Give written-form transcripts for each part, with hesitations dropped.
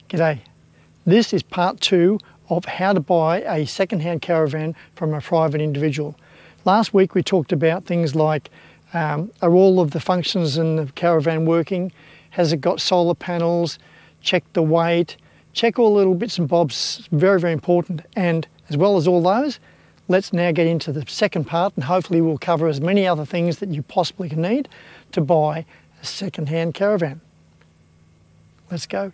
G'day. This is part 2 of how to buy a second-hand caravan from a private individual. Last week we talked about things like are all of the functions in the caravan working? Has it got solar panels? Check the weight, check all the little bits and bobs, very, very important. And as well as all those, let's now get into the second part, and hopefully we'll cover as many other things that you possibly can need to buy a second-hand caravan. Let's go.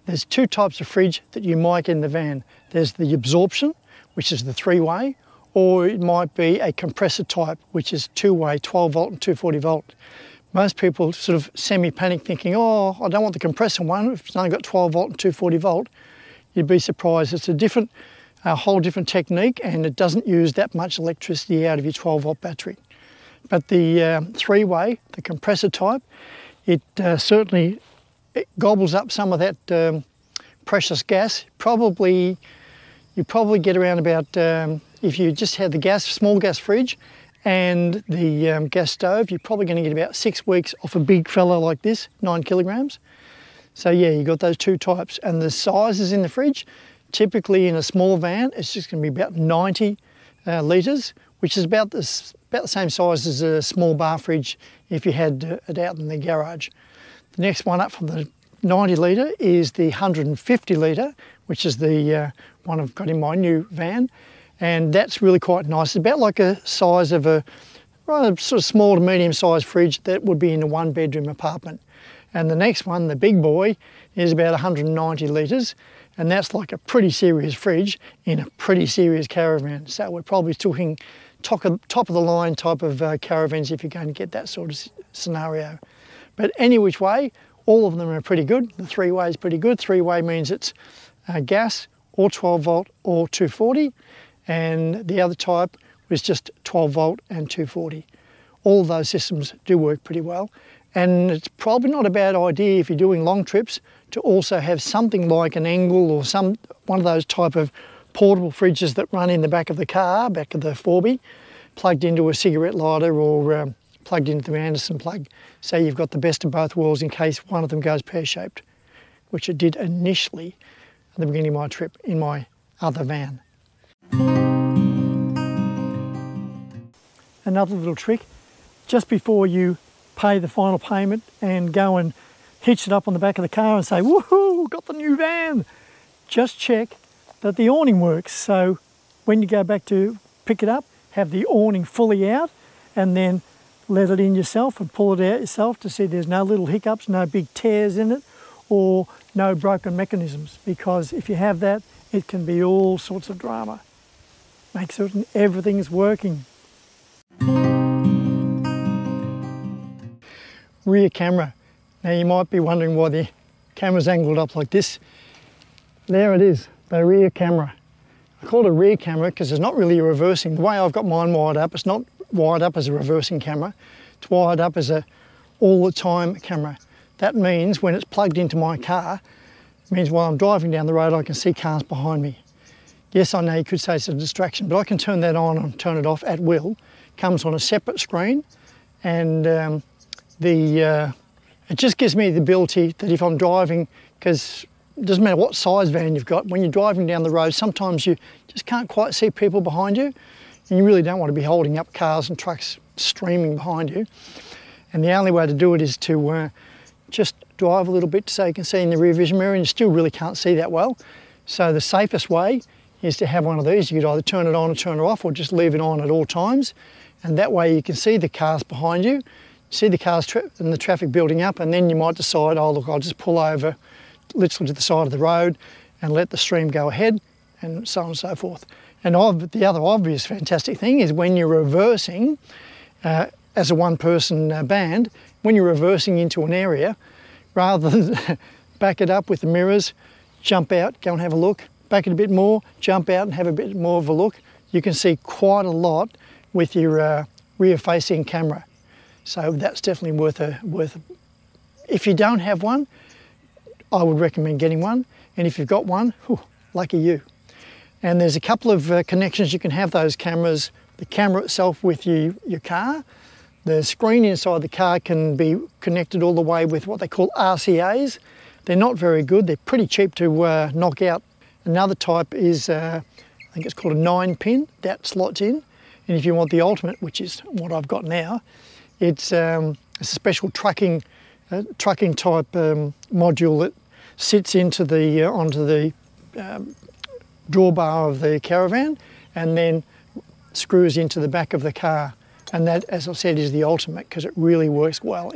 There's two types of fridge that you might get in the van. There's the absorption, which is the 3-way, or it might be a compressor type, which is 2-way, 12 volt and 240 volt. Most people sort of semi-panic thinking, oh, I don't want the compressor one, if it's only got 12 volt and 240 volt. You'd be surprised. It's a whole different technique, and it doesn't use that much electricity out of your 12 volt battery. But the 3-way, the compressor type, it certainly gobbles up some of that precious gas. You probably get around about, if you just had the small gas fridge and the gas stove, you're probably going to get about 6 weeks off a big fella like this, 9 kilograms. So yeah, you got those two types. And the sizes in the fridge, typically in a small van, it's just going to be about 90 litres, which is about the same size as a small bar fridge if you had it out in the garage. The next one up from the 90 litre is the 150 litre, which is the one I've got in my new van, and that's really quite nice. It's about like a size of a rather sort of small to medium sized fridge that would be in a 1-bedroom apartment. And the next one, the big boy, is about 190 litres, and that's like a pretty serious fridge in a pretty serious caravan. So we're probably talking top of the line type of caravans if you're going to get that sort of scenario. But any which way, all of them are pretty good. The 3-way is pretty good. 3-way means it's gas or 12 volt or 240, and the other type was just 12 volt and 240. All of those systems do work pretty well, and it's probably not a bad idea if you're doing long trips to also have something like an angle or one of those type of portable fridges that run in the back of the car, back of the 4B, plugged into a cigarette lighter or plugged into the Anderson plug. So you've got the best of both worlds in case one of them goes pear-shaped, which it did initially at the beginning of my trip in my other van. Another little trick, just before you pay the final payment and go and hitch it up on the back of the car and say, woohoo, got the new van, just check that the awning works. So when you go back to pick it up, have the awning fully out, and then let it in yourself and pull it out yourself to see there's no little hiccups, no big tears in it, or no broken mechanisms, because if you have that, it can be all sorts of drama. Make certain everything's working. Rear camera. Now you might be wondering why the camera's angled up like this. There it is, the rear camera. I call it a rear camera because it's not really a reversing. The way I've got mine wired up, it's not wired up as a reversing camera. It's wired up as a all-the-time camera. That means when it's plugged into my car, it means while I'm driving down the road I can see cars behind me. Yes, I know you could say it's a distraction, but I can turn that on and turn it off at will. It comes on a separate screen, and it just gives me the ability that if I'm driving, because it doesn't matter what size van you've got, when you're driving down the road, sometimes you just can't quite see people behind you, and you really don't want to be holding up cars and trucks streaming behind you. And the only way to do it is to just drive a little bit so you can see in the rear vision mirror, and you still really can't see that well. So the safest way is to have one of these. You could either turn it on or turn it off, or just leave it on at all times, and that way you can see the cars behind you, see the cars and the traffic building up, and then you might decide, oh look, I'll just pull over, literally to the side of the road and let the stream go ahead, and so on and so forth. And the other obvious fantastic thing is when you're reversing, as a one-person band, when you're reversing into an area, rather than back it up with the mirrors, jump out, go and have a look, back it a bit more, jump out and have a bit more of a look, you can see quite a lot with your rear-facing camera. So that's definitely worth. If you don't have one, I would recommend getting one. And if you've got one, whew, lucky you. And there's a couple of connections you can have those cameras. The camera itself with your car. The screen inside the car can be connected all the way with what they call RCAs. They're not very good. They're pretty cheap to knock out. Another type is, I think it's called a 9-pin. That slots in. And if you want the ultimate, which is what I've got now, it's a special trucking type module that sits into the onto the drawbar of the Caravan and then screws into the back of the car. And that, as I said, is the ultimate because it really works well.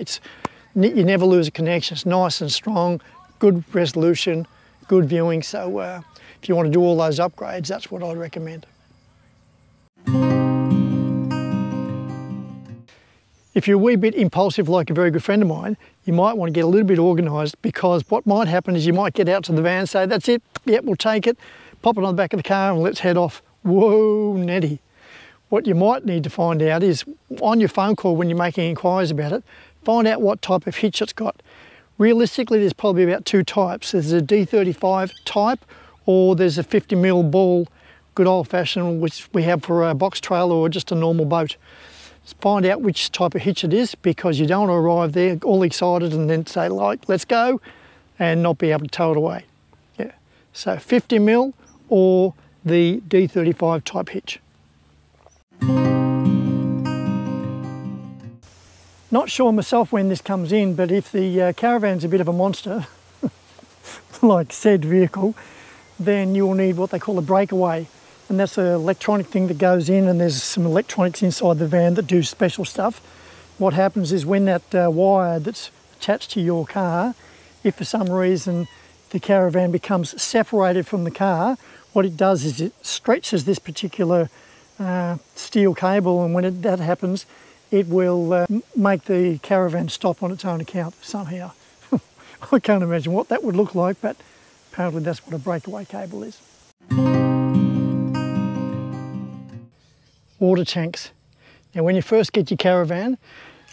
You never lose a connection. It's nice and strong, good resolution, good viewing. So if you want to do all those upgrades, that's what I'd recommend. If you're a wee bit impulsive like a very good friend of mine, you might want to get a little bit organised, because what might happen is you might get out to the van and say, that's it, yep, we'll take it, pop it on the back of the car and let's head off. Whoa, Nettie. What you might need to find out is, on your phone call when you're making inquiries about it, find out what type of hitch it's got. Realistically, there's probably about two types. There's a D35 type, or there's a 50mm ball, good old-fashioned, which we have for a box trailer or just a normal boat. Find out which type of hitch it is, because you don't want to arrive there all excited and then say, like, let's go, and not be able to tow it away. Yeah. So 50mm or the D35 type hitch. Not sure myself when this comes in, but if the Caravan's a bit of a monster, like said vehicle, then you'll need what they call a breakaway. And that's an electronic thing that goes in, and there's some electronics inside the van that do special stuff. What happens is when that wire that's attached to your car, if for some reason the Caravan becomes separated from the car, what it does is it stretches this particular steel cable, and when that happens, it will make the Caravan stop on its own account somehow. I can't imagine what that would look like, but apparently that's what a breakaway cable is. Water tanks. Now when you first get your Caravan,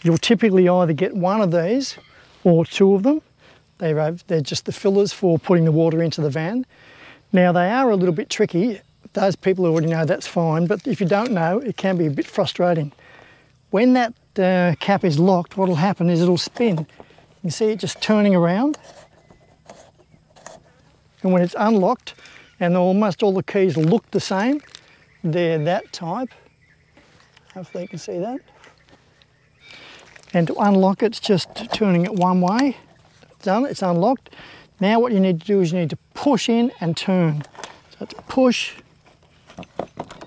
you'll typically either get one of these or two of them. They're just the fillers for putting the water into the van. Now they are a little bit tricky. Those people who already know, that's fine, but if you don't know, it can be a bit frustrating. When that cap is locked, what will happen is it'll spin. You can see it just turning around. And when it's unlocked, and almost all the keys look the same, they're that type. Hopefully you can see that. And to unlock it, it's just turning it one way. Done, it's unlocked. Now what you need to do is you need to push in and turn. So it's push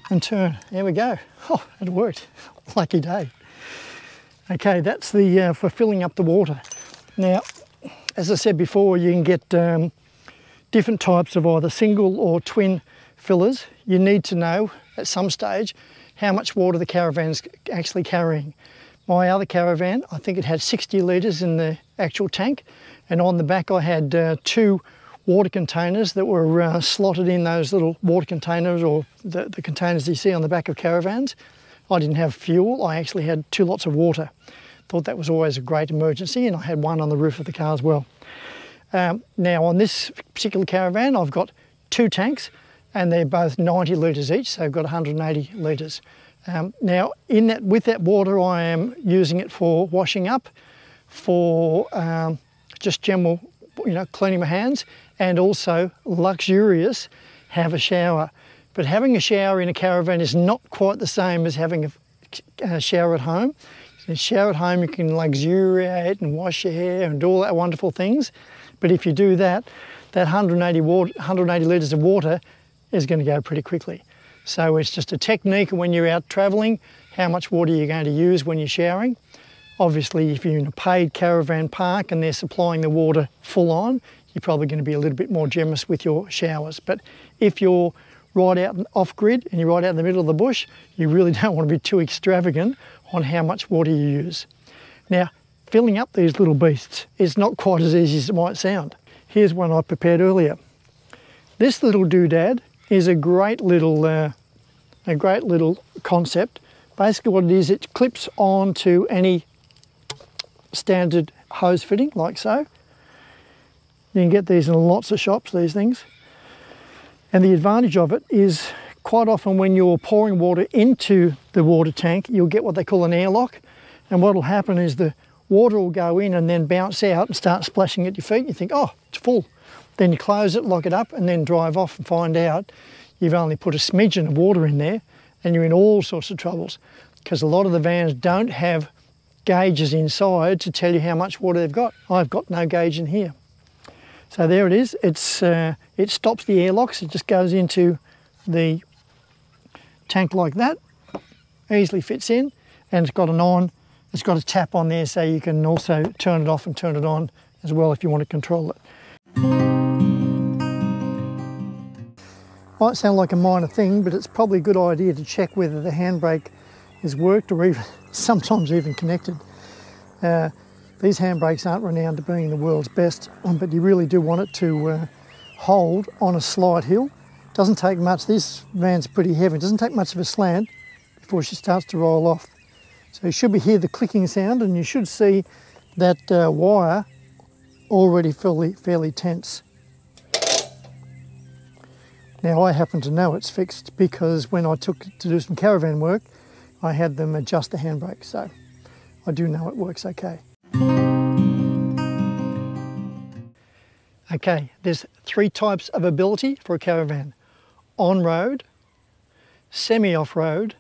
and turn. There we go. Oh, it worked. Lucky day. Okay, that's the for filling up the water. Now, as I said before, you can get different types of either single or twin fillers. You need to know at some stage how much water the Caravan's actually carrying. My other Caravan, I think it had 60 litres in the actual tank, and on the back I had two water containers that were slotted in those little water containers, or the containers you see on the back of Caravans. I didn't have fuel, I actually had 2 lots of water. Thought that was always a great emergency, and I had one on the roof of the car as well. Now on this particular Caravan I've got 2 tanks, and they're both 90 litres each, so I've got 180 litres. Now with that water I am using it for washing up, for just general, cleaning my hands, and also luxurious, have a shower. But having a shower in a Caravan is not quite the same as having a shower at home. In a shower at home you can luxuriate and wash your hair and do all that wonderful things. But if you do that, that 180 litres of water is going to go pretty quickly. So it's just a technique when you're out travelling, how much water you're going to use when you're showering. Obviously, if you're in a paid caravan park and they're supplying the water full on, you're probably going to be a little bit more generous with your showers. But if you're right out off-grid and you're right out in the middle of the bush, you really don't want to be too extravagant on how much water you use. Now, filling up these little beasts is not quite as easy as it might sound. Here's one I prepared earlier. This little doodad is a great little concept. Basically what it is, it clips onto any standard hose fitting, like so. You can get these in lots of shops, these things. And the advantage of it is quite often when you're pouring water into the water tank, you'll get what they call an airlock. And what will happen is the water will go in and then bounce out and start splashing at your feet. You think, oh, it's full. Then you close it, lock it up, and then drive off and find out you've only put a smidgen of water in there, and you're in all sorts of troubles, because a lot of the vans don't have gauges inside to tell you how much water they've got. I've got no gauge in here. So there it is. It stops the airlocks. It just goes into the tank like that, easily fits in, and it's got it's got a tap on there, so you can also turn it off and turn it on as well if you want to control it. Might sound like a minor thing, but it's probably a good idea to check whether the handbrake is worked or even sometimes even connected. These handbrakes aren't renowned for being the world's best, but you really do want it to hold on a slight hill. Doesn't take much. This van's pretty heavy. It doesn't take much of a slant before she starts to roll off. So you should hear the clicking sound, and you should see that wire already fairly tense. Now I happen to know it's fixed because when I took it to do some caravan work, I had them adjust the handbrake, so I do know it works okay. Okay, there's 3 types of ability for a caravan: on-road, semi-off-road,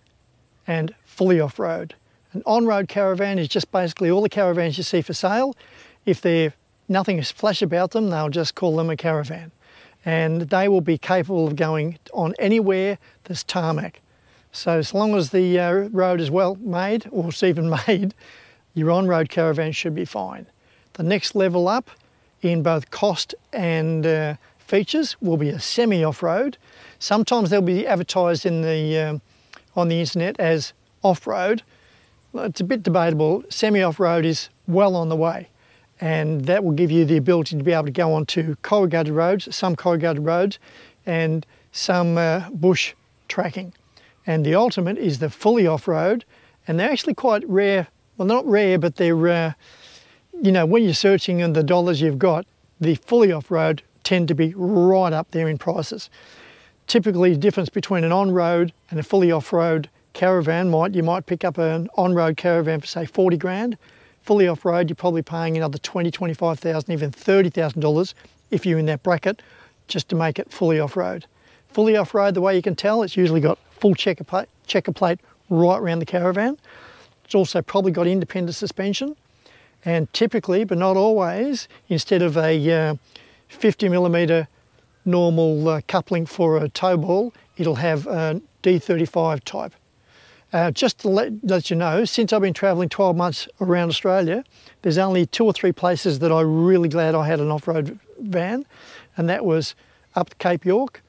and fully off-road. An on-road caravan is just basically all the caravans you see for sale. If nothing is flash about them, they'll just call them a caravan. And they will be capable of going on anywhere there's tarmac. So as long as the road is well made, or it's even made, your on-road caravan should be fine. The next level up in both cost and features will be a semi-off-road. Sometimes they'll be advertised in on the internet as off-road. It's a bit debatable. Semi-off-road is well on the way, and that will give you the ability to be able to go onto corrugated roads, some corrugated roads, and some bush tracking. And the ultimate is the fully off-road, and they're actually quite rare. Well, not rare, but they're, you know, when you're searching and the dollars you've got, the fully off-road tend to be right up there in prices. Typically, the difference between an on-road and a fully off-road caravan you might pick up an on-road caravan for say 40 grand. Fully off-road, you're probably paying another 20, 25,000, even $30,000 if you're in that bracket, just to make it fully off-road. Fully off-road, the way you can tell, it's usually got full checker plate right around the caravan. It's also probably got independent suspension, and typically, but not always, instead of a 50mm normal coupling for a tow ball, it'll have a D35 type. Just to let you know, since I've been travelling 12 months around Australia, there's only 2 or 3 places that I'm really glad I had an off-road van, and that was up Cape York,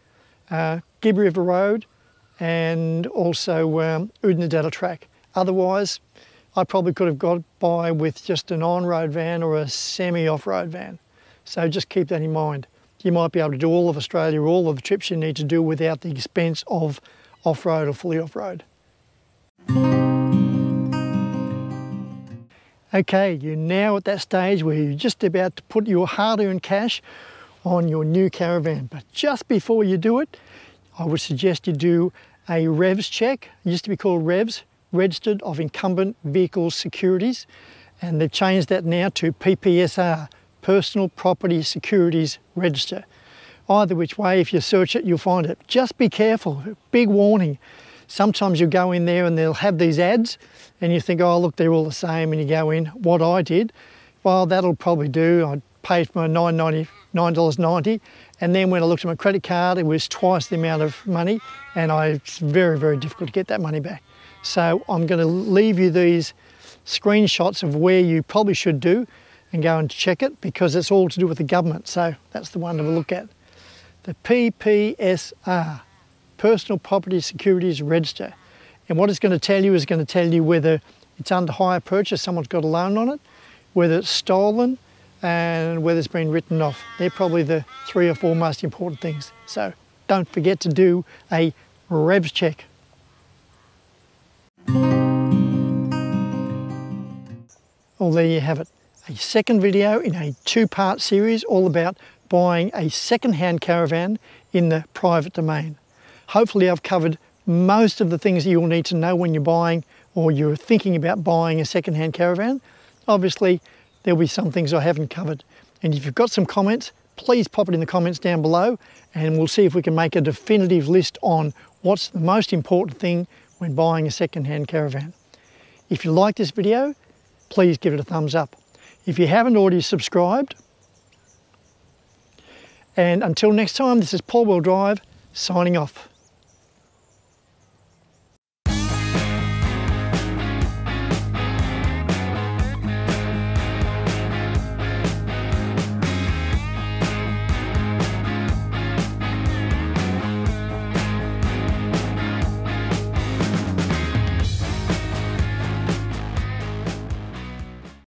Gibb River Road, and also Oodnadatta Track. Otherwise, I probably could have got by with just an on-road van or a semi-off-road van. So just keep that in mind. You might be able to do all of Australia, all of the trips you need to do without the expense of off-road or fully off-road. Okay, you're now at that stage where you're just about to put your hard-earned cash on your new caravan. But just before you do it, I would suggest you do a REVS check. It used to be called REVS, Registered of Incumbent Vehicles Securities, and they've changed that now to PPSR, Personal Property Securities Register. Either which way, if you search it, you'll find it. Just be careful, big warning. Sometimes you go in there and they'll have these ads and you think, oh look, they're all the same, and you go in. What I did, well, that'll probably do. I paid for my $9.90, and then when I looked at my credit card, it was twice the amount of money, and it's very, very difficult to get that money back. So I'm going to leave you these screenshots of where you probably should do. and go and check it, because it's all to do with the government. So that's the one to look at. The PPSR, Personal Property Securities Register. And what it's going to tell you is going to tell you whether it's under hire purchase, someone's got a loan on it, whether it's stolen, and whether it's been written off. They're probably the 3 or 4 most important things. So don't forget to do a revs check. Well, there you have it. A second video in a 2-part series all about buying a second-hand caravan in the private domain. Hopefully I've covered most of the things that you'll need to know when you're buying or you're thinking about buying a second-hand caravan. Obviously there'll be some things I haven't covered, and if you've got some comments, please pop it in the comments down below and we'll see if we can make a definitive list on what's the most important thing when buying a second-hand caravan. If you like this video, please give it a thumbs up. If you haven't already subscribed, and until next time, this is Paul Wheel Drive signing off.